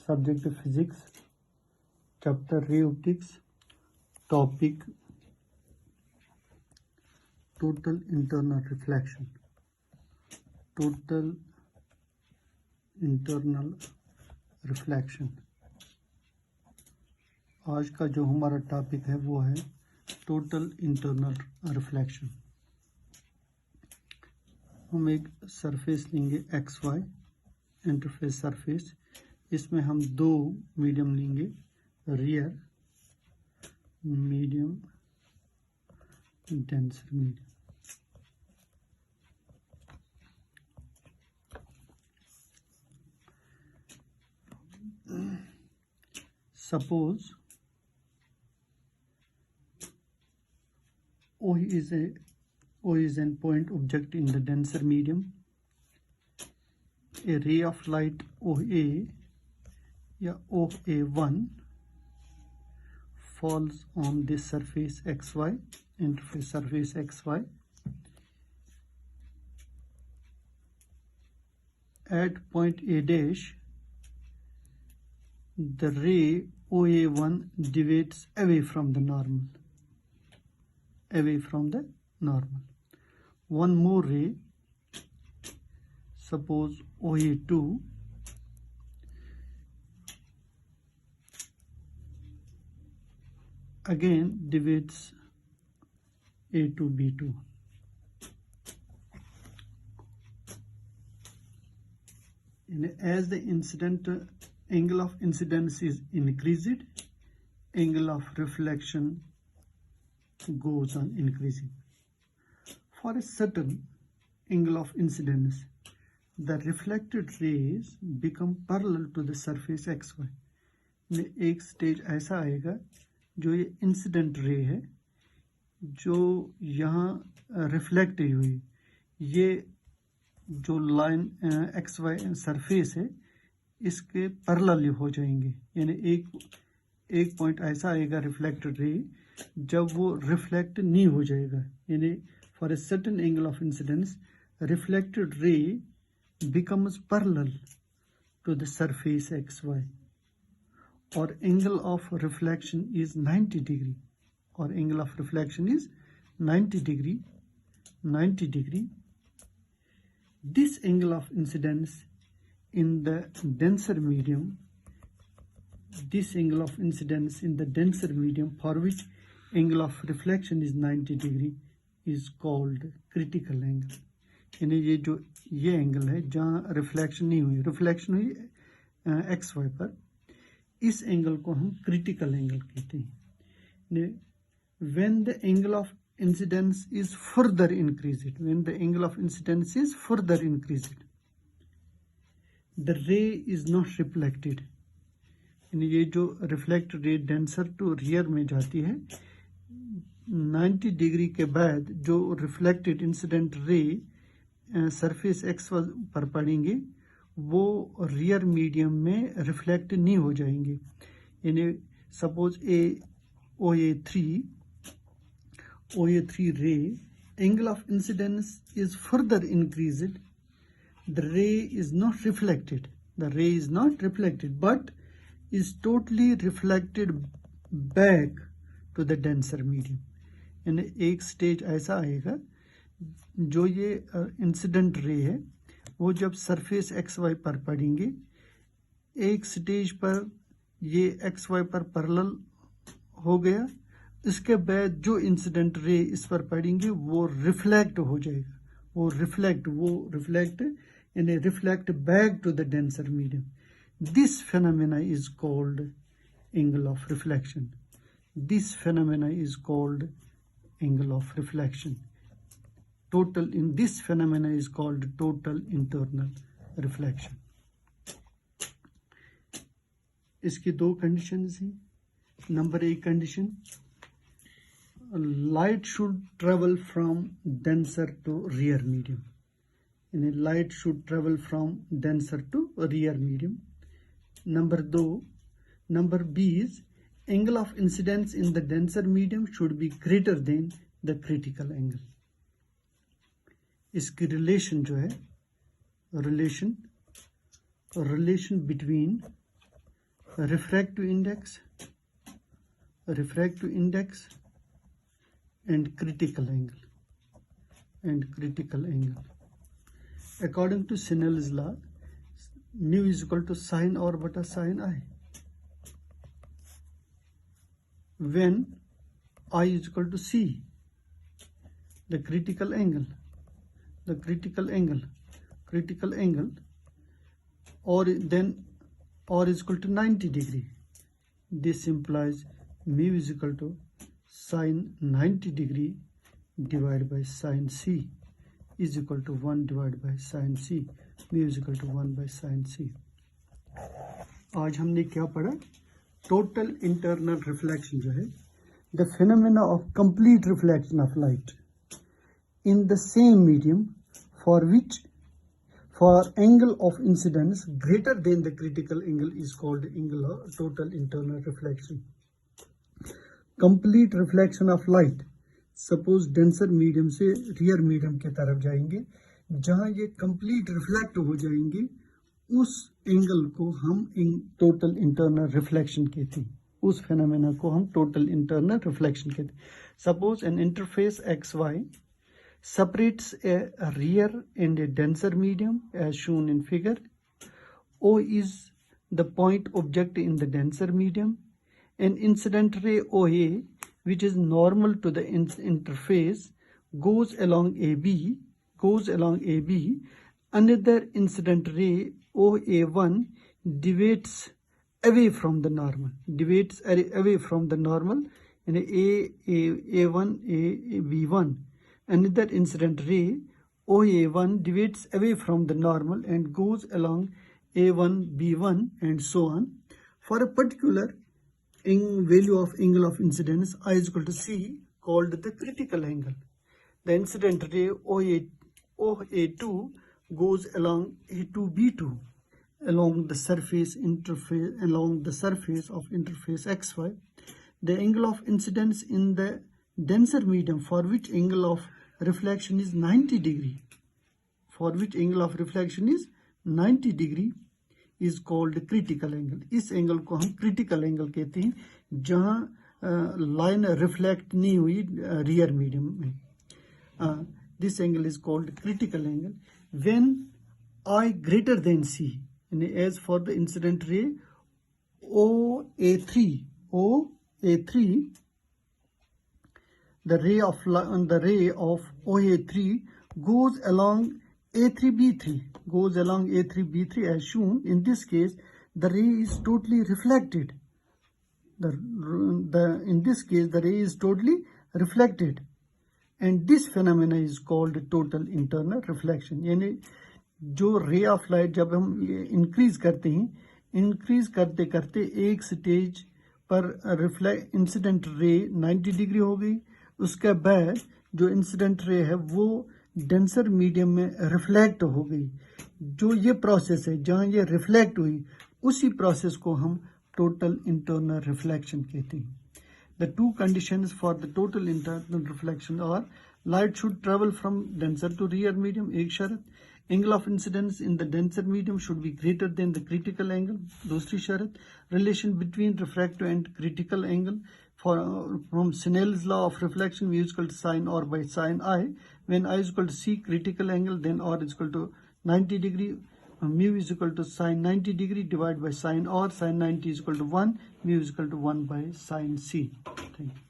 subject physics, chapter ray optics, topic total internal reflection. Total internal reflection. आज का जो हमारा टॉपिक है वो है टोटल इंटरनल रिफ्लेक्शन। हम एक सरफेस लेंगे एक्स वाई इंटरफेस सरफेस। इसमें हम दो मीडियम लेंगे, rear medium, denser medium. Suppose O is an point object in the denser medium. A ray of light OA या OA1 falls on this surface XY, interface surface XY. At point A dash, the ray OA1 deviates away from the normal. One more ray, suppose OA2, again deviates A to B2. And as the incident angle of incidence is increased, angle of reflection goes on increasing. For a certain angle of incidence, the reflected rays become parallel to the surface XY. में एक stage ऐसा आएगा जो ये incident ray है, जो यहाँ reflect हुई, ये जो लाइन एक्स वाई सरफेस है इसके पैरेलल हो जाएंगे। यानी एक पॉइंट ऐसा आएगा रिफ्लेक्टेड रे जब वो रिफ्लेक्ट नहीं हो जाएगा। यानी for a certain angle of incidence reflected ray becomes parallel to the surface X Y, और angle of reflection is 90 degree, और angle of reflection is 90 degree. This angle of incidence in the denser medium, this angle of incidence in the denser medium for which angle of reflection is 90 degree is called critical angle. यानी ये angle है जहाँ reflection नहीं हुई, reflection हुई x Y पर, इस angle को हम क्रिटिकल एंगल कहते हैं। when the angle of incidence is further increased, the ray is not reflected. यानी ये जो रिफ्लेक्ट रे डेंसर टू रियर में जाती है, 90 डिग्री के बाद जो reflected incident ray surface x पर पड़ेंगे वो रियर मीडियम में रिफ्लेक्ट नहीं हो जाएंगे। यानी सपोज OA3 रे angle of incidence is further increased, the ray is not reflected, but is totally reflected back to the denser medium. यानी एक स्टेज ऐसा आएगा जो ये इंसिडेंट रे है वो जब सरफेस एक्स वाई पर पड़ेंगे, एक स्टेज पर ये एक्स वाई पर पैरेलल हो गया, इसके बाद जो इंसिडेंट रे इस पर पड़ेंगे वो रिफ्लेक्ट हो जाएगा, वो reflect and reflect back to the denser medium. This phenomena is called angle of reflection. This phenomena is called total internal reflection. इसकी दो कंडीशंस हैं। नंबर एक condition, light should travel from denser to rear medium. Light should travel from denser to rear medium. Number B is angle of incidence in the denser medium should be greater than the critical angle. इसकी relation जो है, relation between refractive index, and critical angle. According to Snell's law, mu is equal to sin or bata sin I. When I is equal to C, the critical angle, or is equal to 90 degree. This implies mu is equal to sin 90 degree divided by sin C is equal to 1 divided by sin C. Mu is equal to 1 by sin C. आज हमने क्या पढ़ा? Total internal reflection जो है, the phenomena of complete reflection of light in the same medium for angle of incidence greater than the critical angle is called angle of total internal reflection. Complete reflection of light. Suppose denser medium से rear medium के तरफ जाएंगे, जहाँ ये complete reflect हो जाएंगे, उस angle को हम टोटल इंटरनल रिफ्लेक्शन कहते हैं. उस फेनोमेना को हम टोटल इंटरनल रिफ्लेक्शन कहते हैं. Suppose N interface XY separates a rear and a denser medium as shown in figure. O is the point object in the denser medium. An incident ray OA, which is normal to the interface, goes along AB. Another incident ray OA1 deviates away from the normal. And A1, another incident ray OA1 deviates away from the normal and goes along A1, B1 and so on. For a particular value of angle of incidence I is equal to C, called the critical angle, the incident ray OA2 goes along A2, B2 along the surface of interface XY. The angle of incidence in the denser medium for which angle of reflection is 90 degree, is called critical angle. इस angle को हम critical angle कहते हैं, जहाँ line reflect नहीं हुई rear medium में. This angle is called critical angle when I greater than C. And as for the incident ray OA3, the ray of OA3 goes along A3B3, as shown. In this case, the ray is totally reflected. And this phenomena is called total internal reflection. यानी जो ray of light जब हम increase करते हैं, increase करते करते एक stage पर इंसिडेंट रे 90 डिग्री हो गई. उसके बाद जो इंसिडेंट रे है वो डेंसर मीडियम में रिफ्लेक्ट हो गई. जो ये प्रोसेस है जहाँ ये रिफ्लेक्ट हुई, उसी प्रोसेस को हम टोटल इंटरनल रिफ्लेक्शन कहते हैं. The two conditions for the total internal reflection are light should travel from denser to rear medium, एक शर्त. Angle of incidence in the denser medium should be greater than the critical angle, दूसरी शर्त. Relation between refractive and critical angle from Snell's law of reflection, mu is equal to sin R by sin I. When I is equal to C critical angle, then R is equal to 90 degree. Mu is equal to sin 90 degree divided by sin R. Sin 90 is equal to 1. Mu is equal to 1 by sin C. Thank you.